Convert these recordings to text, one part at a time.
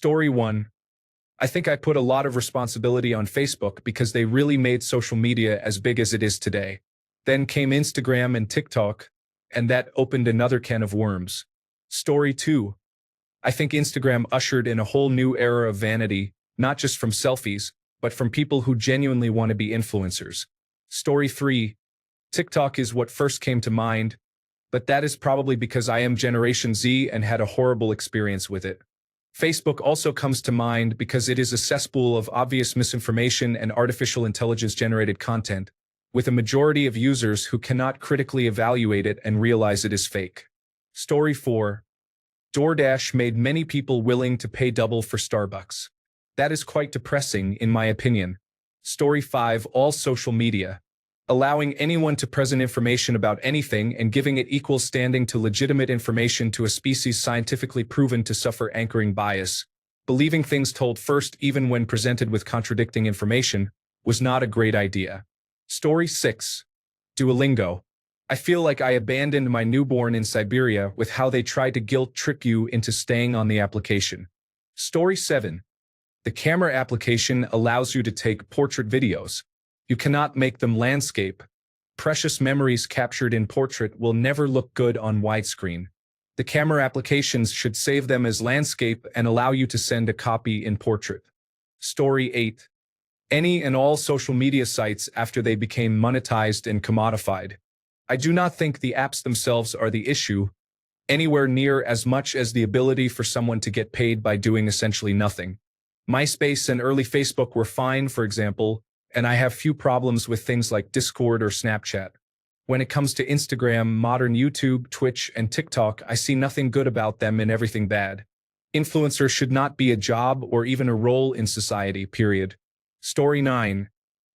Story 1. I think I put a lot of responsibility on Facebook because they really made social media as big as it is today. Then came Instagram and TikTok, and that opened another can of worms. Story 2. I think Instagram ushered in a whole new era of vanity, not just from selfies, but from people who genuinely want to be influencers. Story 3. TikTok is what first came to mind, but that is probably because I am Generation Z and had a horrible experience with it. Facebook also comes to mind because it is a cesspool of obvious misinformation and artificial intelligence-generated content, with a majority of users who cannot critically evaluate it and realize it is fake. Story 4. DoorDash made many people willing to pay double for Starbucks. That is quite depressing, in my opinion. Story 5. All social media. Allowing anyone to present information about anything and giving it equal standing to legitimate information to a species scientifically proven to suffer anchoring bias. Believing things told first even when presented with contradicting information was not a great idea. Story 6. Duolingo. I feel like I abandoned my newborn in Siberia with how they tried to guilt trip you into staying on the application. Story 7. The camera application allows you to take portrait videos. You cannot make them landscape. Precious memories captured in portrait will never look good on widescreen. The camera applications should save them as landscape and allow you to send a copy in portrait. Story 8. Any and all social media sites after they became monetized and commodified. I do not think the apps themselves are the issue, anywhere near as much as the ability for someone to get paid by doing essentially nothing. MySpace and early Facebook were fine, for example, and I have few problems with things like Discord or Snapchat. When it comes to Instagram, modern YouTube, Twitch, and TikTok, I see nothing good about them and everything bad. Influencer should not be a job or even a role in society, period. Story 9.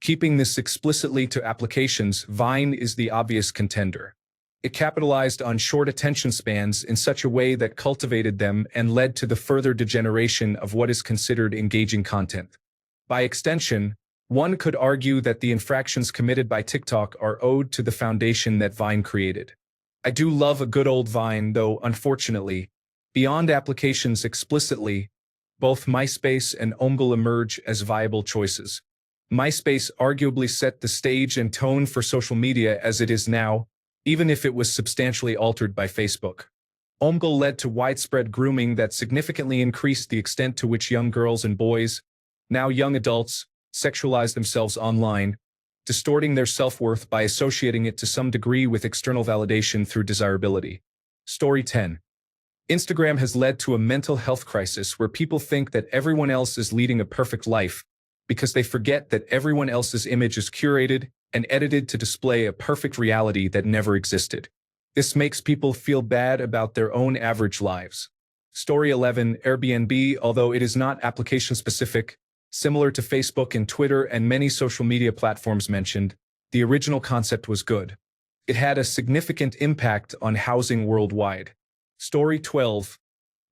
Keeping this explicitly to applications, Vine is the obvious contender. It capitalized on short attention spans in such a way that cultivated them and led to the further degeneration of what is considered engaging content. By extension, one could argue that the infractions committed by TikTok are owed to the foundation that Vine created. I do love a good old Vine, though, unfortunately, beyond applications explicitly, both MySpace and Omegle emerge as viable choices. MySpace arguably set the stage and tone for social media as it is now, even if it was substantially altered by Facebook. Omegle led to widespread grooming that significantly increased the extent to which young girls and boys, now young adults, sexualize themselves online, distorting their self-worth by associating it to some degree with external validation through desirability. Story 10. Instagram has led to a mental health crisis where people think that everyone else is leading a perfect life because they forget that everyone else's image is curated and edited to display a perfect reality that never existed. This makes people feel bad about their own average lives. Story 11. Airbnb, although it is not application-specific, similar to Facebook and Twitter and many social media platforms mentioned, the original concept was good. It had a significant impact on housing worldwide. Story 12.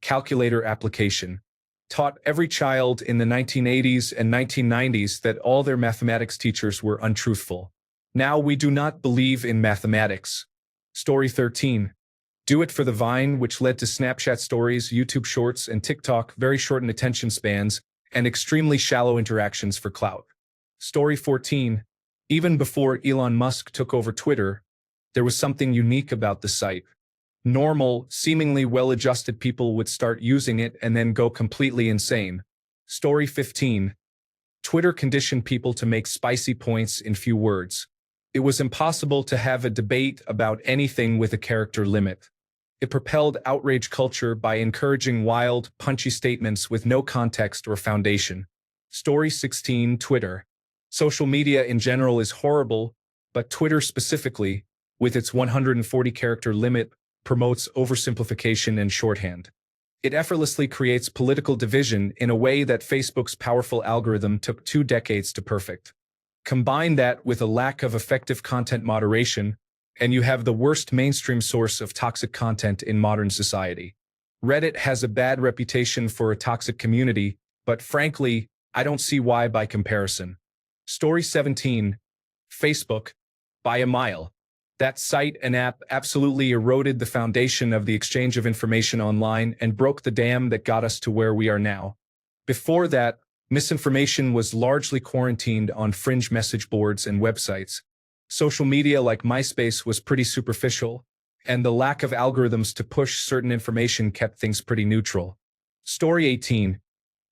Calculator application. Taught every child in the 1980s and 1990s that all their mathematics teachers were untruthful. Now we do not believe in mathematics. Story 13. Do it for the Vine, which led to Snapchat stories, YouTube Shorts, and TikTok, very shortened attention spans, and extremely shallow interactions for clout. Story 14. Even before Elon Musk took over Twitter, there was something unique about the site. Normal, seemingly well-adjusted people would start using it and then go completely insane. Story 15. Twitter conditioned people to make spicy points in few words. It was impossible to have a debate about anything with a character limit. It propelled outrage culture by encouraging wild, punchy statements with no context or foundation. Story 16. Twitter. Social media in general is horrible, but Twitter specifically, with its 140-character limit, promotes oversimplification and shorthand. It effortlessly creates political division in a way that Facebook's powerful algorithm took 2 decades to perfect. Combine that with a lack of effective content moderation, and you have the worst mainstream source of toxic content in modern society. Reddit has a bad reputation for a toxic community, but frankly, I don't see why by comparison. Story 17. Facebook. By a mile. That site and app absolutely eroded the foundation of the exchange of information online and broke the dam that got us to where we are now. Before that, misinformation was largely quarantined on fringe message boards and websites. Social media like MySpace was pretty superficial, and the lack of algorithms to push certain information kept things pretty neutral. Story 18.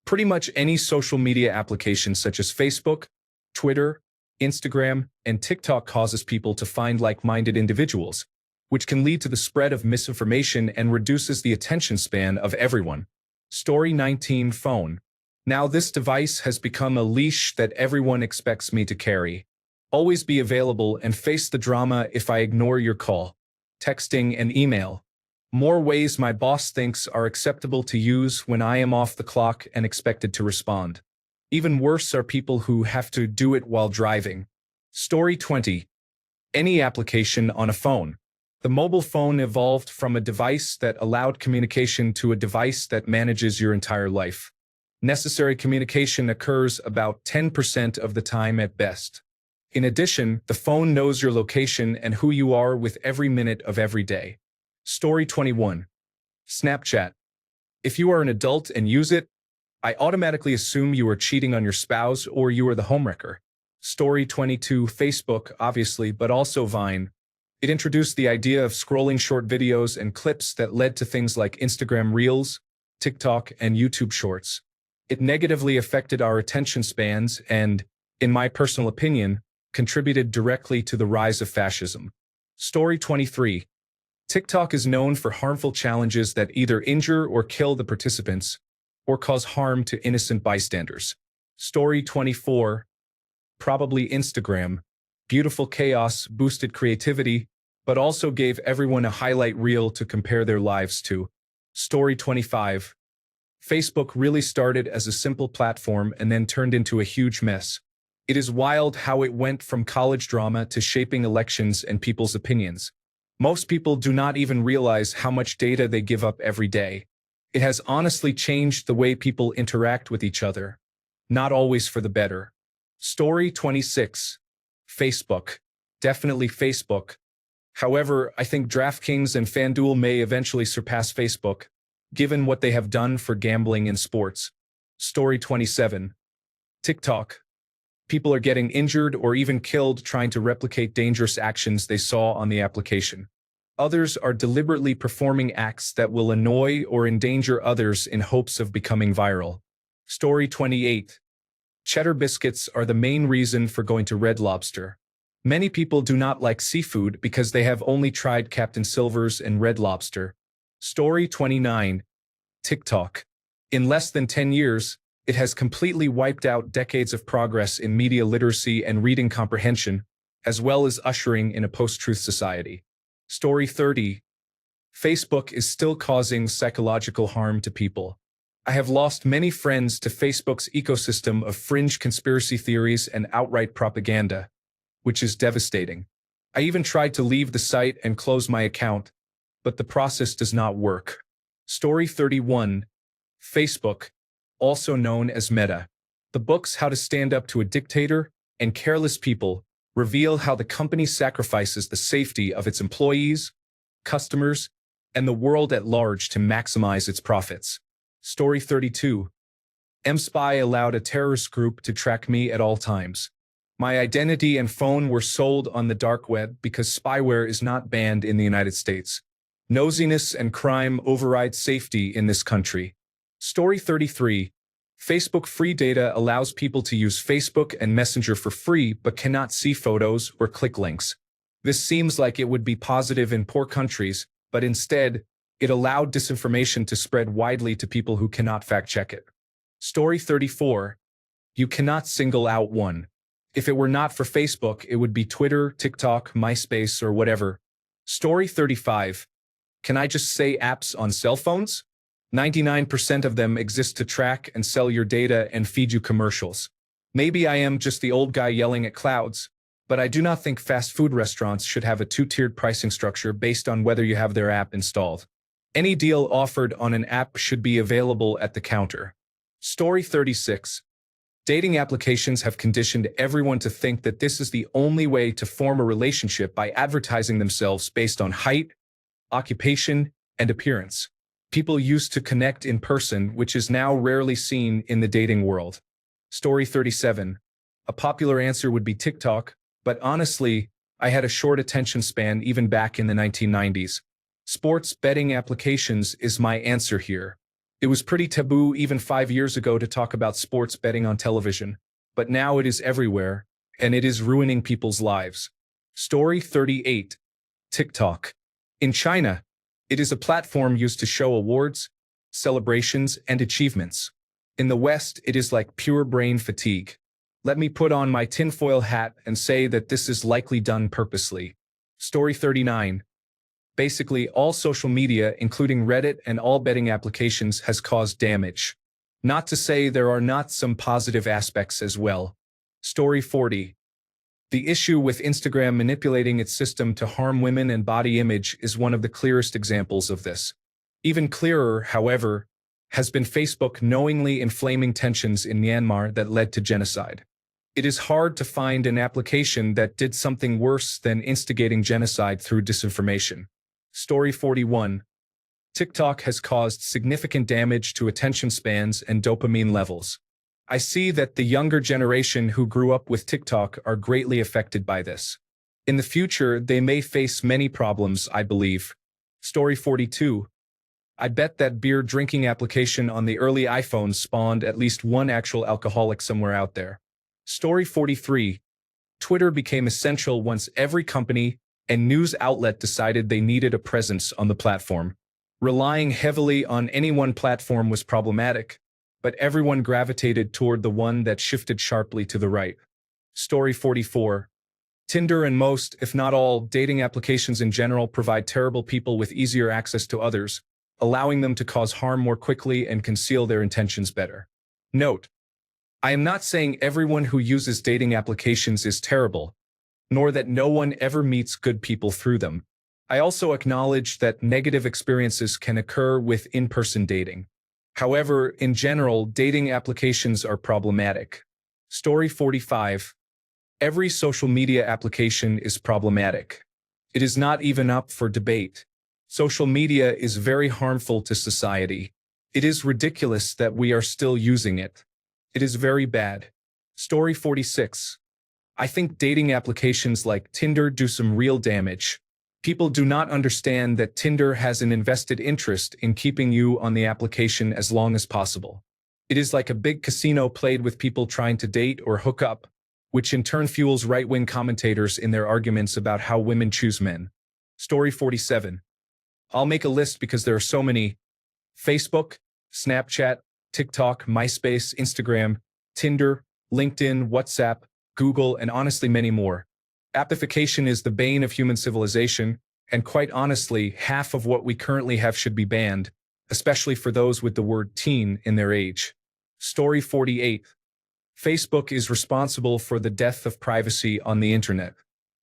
Pretty much any social media application such as Facebook, Twitter, Instagram, and TikTok causes people to find like-minded individuals, which can lead to the spread of misinformation and reduces the attention span of everyone. Story 19. Phone. Now this device has become a leash that everyone expects me to carry. Always be available and face the drama if I ignore your call, texting, and email. More ways my boss thinks are acceptable to use when I am off the clock and expected to respond. Even worse are people who have to do it while driving. Story 20. Any application on a phone. The mobile phone evolved from a device that allowed communication to a device that manages your entire life. Necessary communication occurs about 10% of the time at best. In addition, the phone knows your location and who you are with every minute of every day. Story 21. Snapchat. If you are an adult and use it, I automatically assume you are cheating on your spouse or you are the homewrecker. Story 22. Facebook, obviously, but also Vine. It introduced the idea of scrolling short videos and clips that led to things like Instagram Reels, TikTok, and YouTube Shorts. It negatively affected our attention spans and, in my personal opinion, contributed directly to the rise of fascism. Story 23. TikTok is known for harmful challenges that either injure or kill the participants, or cause harm to innocent bystanders. Story 24. Probably Instagram. Beautiful chaos boosted creativity, but also gave everyone a highlight reel to compare their lives to. Story 25. Facebook really started as a simple platform and then turned into a huge mess. It is wild how it went from college drama to shaping elections and people's opinions. Most people do not even realize how much data they give up every day. It has honestly changed the way people interact with each other. Not always for the better. Story 26. Facebook. Definitely Facebook. However, I think DraftKings and FanDuel may eventually surpass Facebook, given what they have done for gambling in sports. Story 27. TikTok. People are getting injured or even killed trying to replicate dangerous actions they saw on the application. Others are deliberately performing acts that will annoy or endanger others in hopes of becoming viral. Story 28. Cheddar biscuits are the main reason for going to Red Lobster. Many people do not like seafood because they have only tried Captain Silver's and Red Lobster. Story 29. TikTok. In less than 10 years, it has completely wiped out decades of progress in media literacy and reading comprehension, as well as ushering in a post-truth society. Story 30. Facebook is still causing psychological harm to people. I have lost many friends to Facebook's ecosystem of fringe conspiracy theories and outright propaganda, which is devastating. I even tried to leave the site and close my account, but the process does not work. Story 31. Facebook, also known as Meta. The books How to Stand Up to a Dictator and Careless People reveal how the company sacrifices the safety of its employees, customers, and the world at large to maximize its profits. Story 32. mSpy allowed a terrorist group to track me at all times. My identity and phone were sold on the dark web because spyware is not banned in the United States. Nosiness and crime override safety in this country. Story 33. Facebook free data allows people to use Facebook and Messenger for free but cannot see photos or click links. This seems like it would be positive in poor countries, but instead, it allowed disinformation to spread widely to people who cannot fact-check it. Story 34. You cannot single out one. If it were not for Facebook, it would be Twitter, TikTok, MySpace, or whatever. Story 35. Can I just say apps on cell phones? 99% of them exist to track and sell your data and feed you commercials. Maybe I am just the old guy yelling at clouds, but I do not think fast food restaurants should have a two-tiered pricing structure based on whether you have their app installed. Any deal offered on an app should be available at the counter. Story 36. Dating applications have conditioned everyone to think that this is the only way to form a relationship by advertising themselves based on height, occupation, and appearance. People used to connect in person, which is now rarely seen in the dating world. Story 37. A popular answer would be TikTok, but honestly, I had a short attention span even back in the 1990s. Sports betting applications is my answer here. It was pretty taboo even 5 years ago to talk about sports betting on television, but now it is everywhere, and it is ruining people's lives. Story 38. TikTok. In China, it is a platform used to show awards, celebrations, and achievements. In the West, it is like pure brain fatigue. Let me put on my tinfoil hat and say that this is likely done purposely. Story 39. Basically, all social media, including Reddit and all betting applications, has caused damage. Not to say there are not some positive aspects as well. Story 40. The issue with Instagram manipulating its system to harm women and body image is one of the clearest examples of this. Even clearer, however, has been Facebook knowingly inflaming tensions in Myanmar that led to genocide. It is hard to find an application that did something worse than instigating genocide through disinformation. Story 41. TikTok has caused significant damage to attention spans and dopamine levels. I see that the younger generation who grew up with TikTok are greatly affected by this. In the future, they may face many problems, I believe. Story 42. I bet that beer drinking application on the early iPhones spawned at least one actual alcoholic somewhere out there. Story 43. Twitter became essential once every company and news outlet decided they needed a presence on the platform. Relying heavily on any one platform was problematic, but everyone gravitated toward the one that shifted sharply to the right. Story 44. Tinder and most, if not all, dating applications in general provide terrible people with easier access to others, allowing them to cause harm more quickly and conceal their intentions better. Note: I am not saying everyone who uses dating applications is terrible, nor that no one ever meets good people through them. I also acknowledge that negative experiences can occur with in-person dating. However, in general, dating applications are problematic. Story 45. Every social media application is problematic. It is not even up for debate. Social media is very harmful to society. It is ridiculous that we are still using it. It is very bad. Story 46. I think dating applications like Tinder do some real damage. People do not understand that Tinder has an invested interest in keeping you on the application as long as possible. It is like a big casino played with people trying to date or hook up, which in turn fuels right-wing commentators in their arguments about how women choose men. Story 47. I'll make a list because there are so many. Facebook, Snapchat, TikTok, MySpace, Instagram, Tinder, LinkedIn, WhatsApp, Google, and honestly many more. Appification is the bane of human civilization, and quite honestly, half of what we currently have should be banned, especially for those with the word teen in their age. Story 48. Facebook is responsible for the death of privacy on the internet.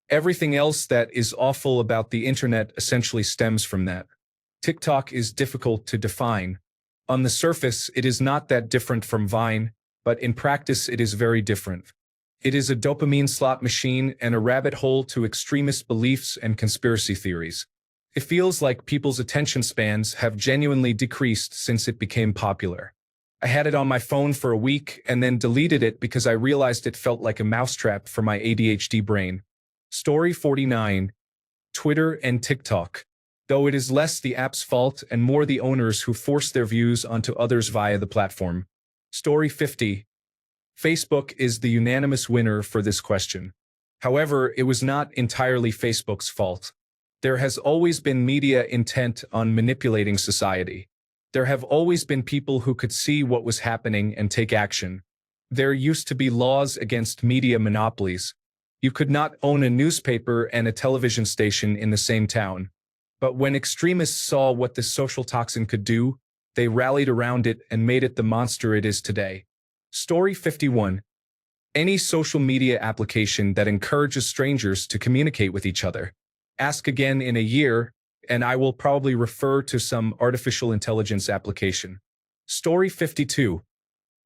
Everything else that is awful about the internet essentially stems from that. TikTok is difficult to define. On the surface, it is not that different from Vine, but in practice it is very different. It is a dopamine slot machine and a rabbit hole to extremist beliefs and conspiracy theories. It feels like people's attention spans have genuinely decreased since it became popular. I had it on my phone for a week and then deleted it because I realized it felt like a mousetrap for my ADHD brain. Story 49. Twitter and TikTok. Though it is less the app's fault and more the owners who force their views onto others via the platform. Story 50. Facebook is the unanimous winner for this question. However, it was not entirely Facebook's fault. There has always been media intent on manipulating society. There have always been people who could see what was happening and take action. There used to be laws against media monopolies. You could not own a newspaper and a television station in the same town. But when extremists saw what this social toxin could do, they rallied around it and made it the monster it is today. Story 51. Any social media application that encourages strangers to communicate with each other. Ask again in a year, and I will probably refer to some artificial intelligence application. Story 52.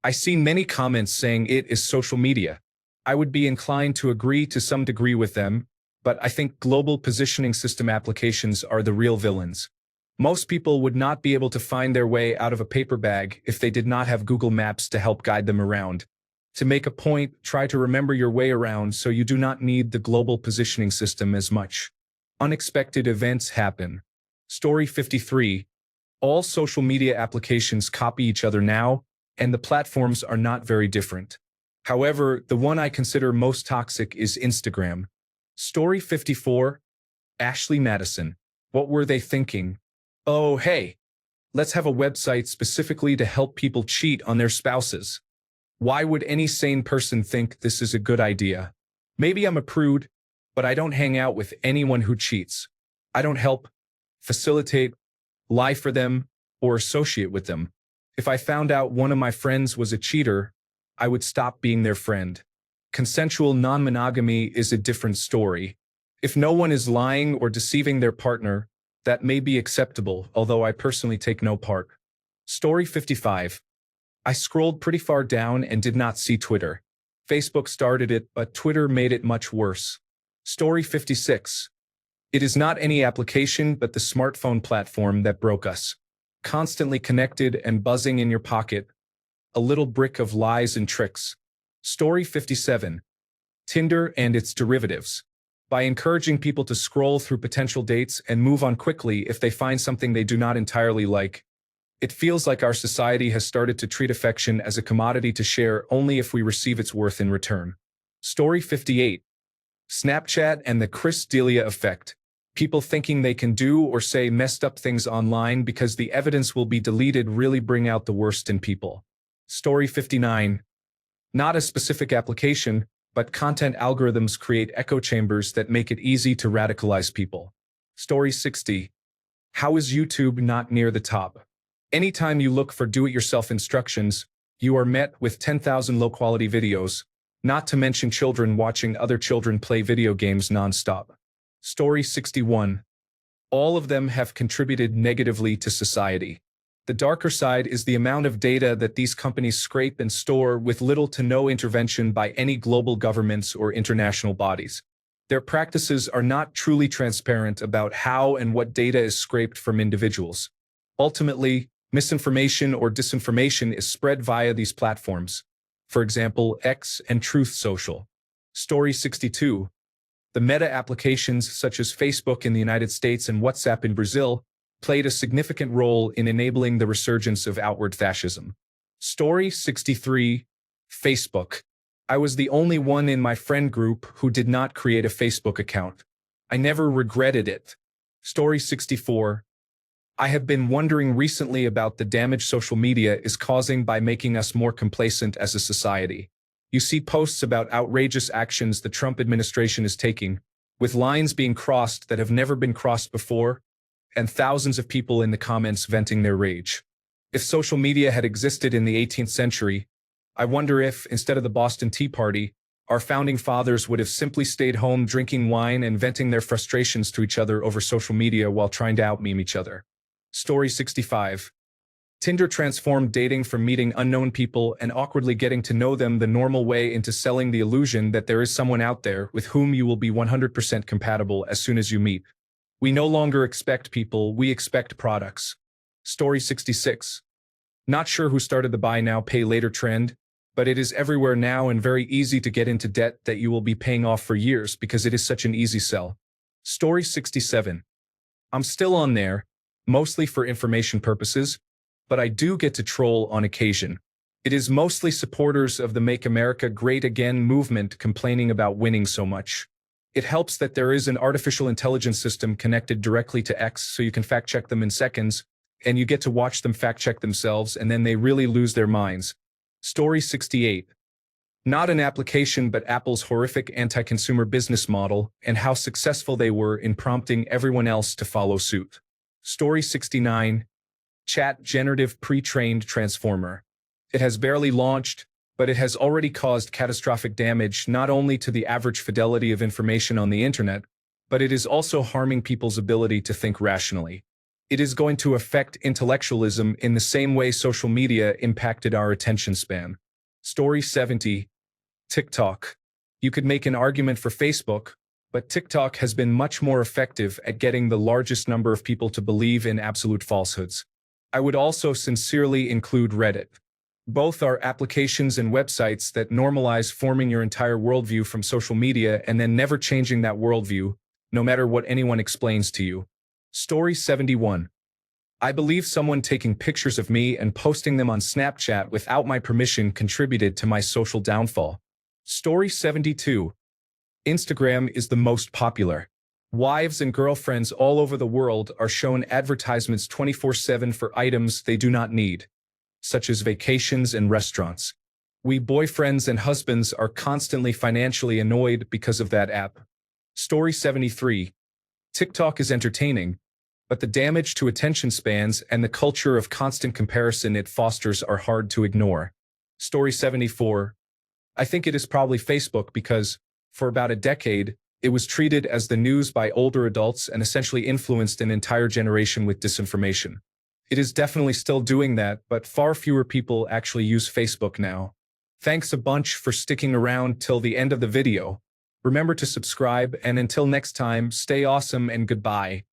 I see many comments saying it is social media. I would be inclined to agree to some degree with them, but I think global positioning system applications are the real villains. Most people would not be able to find their way out of a paper bag if they did not have Google Maps to help guide them around. To make a point, try to remember your way around so you do not need the global positioning system as much. Unexpected events happen. Story 53. All social media applications copy each other now, and the platforms are not very different. However, the one I consider most toxic is Instagram. Story 54. Ashley Madison. What were they thinking? Oh, hey, let's have a website specifically to help people cheat on their spouses. Why would any sane person think this is a good idea? Maybe I'm a prude, but I don't hang out with anyone who cheats. I don't help, facilitate, lie for them, or associate with them. If I found out one of my friends was a cheater, I would stop being their friend. Consensual non-monogamy is a different story. If no one is lying or deceiving their partner, that may be acceptable, although I personally take no part. Story 55. I scrolled pretty far down and did not see Twitter. Facebook started it, but Twitter made it much worse. Story 56. It is not any application but the smartphone platform that broke us. Constantly connected and buzzing in your pocket. A little brick of lies and tricks. Story 57. Tinder and its derivatives. By encouraging people to scroll through potential dates and move on quickly if they find something they do not entirely like. It feels like our society has started to treat affection as a commodity to share only if we receive its worth in return. Story 58. Snapchat and the Chris D'Elia effect. People thinking they can do or say messed up things online because the evidence will be deleted really bring out the worst in people. Story 59. Not a specific application, but content algorithms create echo chambers that make it easy to radicalize people. Story 60. How is YouTube not near the top? Anytime you look for do-it-yourself instructions, you are met with 10,000 low-quality videos, not to mention children watching other children play video games non-stop. Story 61. All of them have contributed negatively to society. The darker side is the amount of data that these companies scrape and store with little to no intervention by any global governments or international bodies. Their practices are not truly transparent about how and what data is scraped from individuals. Ultimately, misinformation or disinformation is spread via these platforms. For example, X and Truth Social. Story 62. The meta applications such as Facebook in the United States and WhatsApp in Brazil played a significant role in enabling the resurgence of outward fascism. Story 63. Facebook. I was the only one in my friend group who did not create a Facebook account. I never regretted it. Story 64. I have been wondering recently about the damage social media is causing by making us more complacent as a society. You see posts about outrageous actions the Trump administration is taking, with lines being crossed that have never been crossed before, and thousands of people in the comments venting their rage. If social media had existed in the 18th century, I wonder if, instead of the Boston Tea Party, our founding fathers would have simply stayed home drinking wine and venting their frustrations to each other over social media while trying to out-meme each other. Story 65. Tinder transformed dating from meeting unknown people and awkwardly getting to know them the normal way into selling the illusion that there is someone out there with whom you will be 100% compatible as soon as you meet. We no longer expect people, we expect products. Story 66. Not sure who started the buy now, pay later trend, but it is everywhere now and very easy to get into debt that you will be paying off for years because it is such an easy sell. Story 67. I'm still on there, mostly for information purposes, but I do get to troll on occasion. It is mostly supporters of the Make America Great Again movement complaining about winning so much. It helps that there is an artificial intelligence system connected directly to X so you can fact-check them in seconds, and you get to watch them fact-check themselves and then they really lose their minds. Story 68. Not an application but Apple's horrific anti-consumer business model and how successful they were in prompting everyone else to follow suit. Story 69. Chat generative pre-trained transformer. It has barely launched, but it has already caused catastrophic damage not only to the average fidelity of information on the internet, but it is also harming people's ability to think rationally. It is going to affect intellectualism in the same way social media impacted our attention span. Story 70. TikTok. You could make an argument for Facebook, but TikTok has been much more effective at getting the largest number of people to believe in absolute falsehoods. I would also sincerely include Reddit. Both are applications and websites that normalize forming your entire worldview from social media and then never changing that worldview, no matter what anyone explains to you. Story 71. I believe someone taking pictures of me and posting them on Snapchat without my permission contributed to my social downfall. Story 72. Instagram is the most popular. Wives and girlfriends all over the world are shown advertisements 24/7 for items they do not need, such as vacations and restaurants. We boyfriends and husbands are constantly financially annoyed because of that app. Story 73. TikTok is entertaining, but the damage to attention spans and the culture of constant comparison it fosters are hard to ignore. Story 74. I think it is probably Facebook because, for about a decade, it was treated as the news by older adults and essentially influenced an entire generation with disinformation. It is definitely still doing that, but far fewer people actually use Facebook now. Thanks a bunch for sticking around till the end of the video. Remember to subscribe, and until next time, stay awesome and goodbye.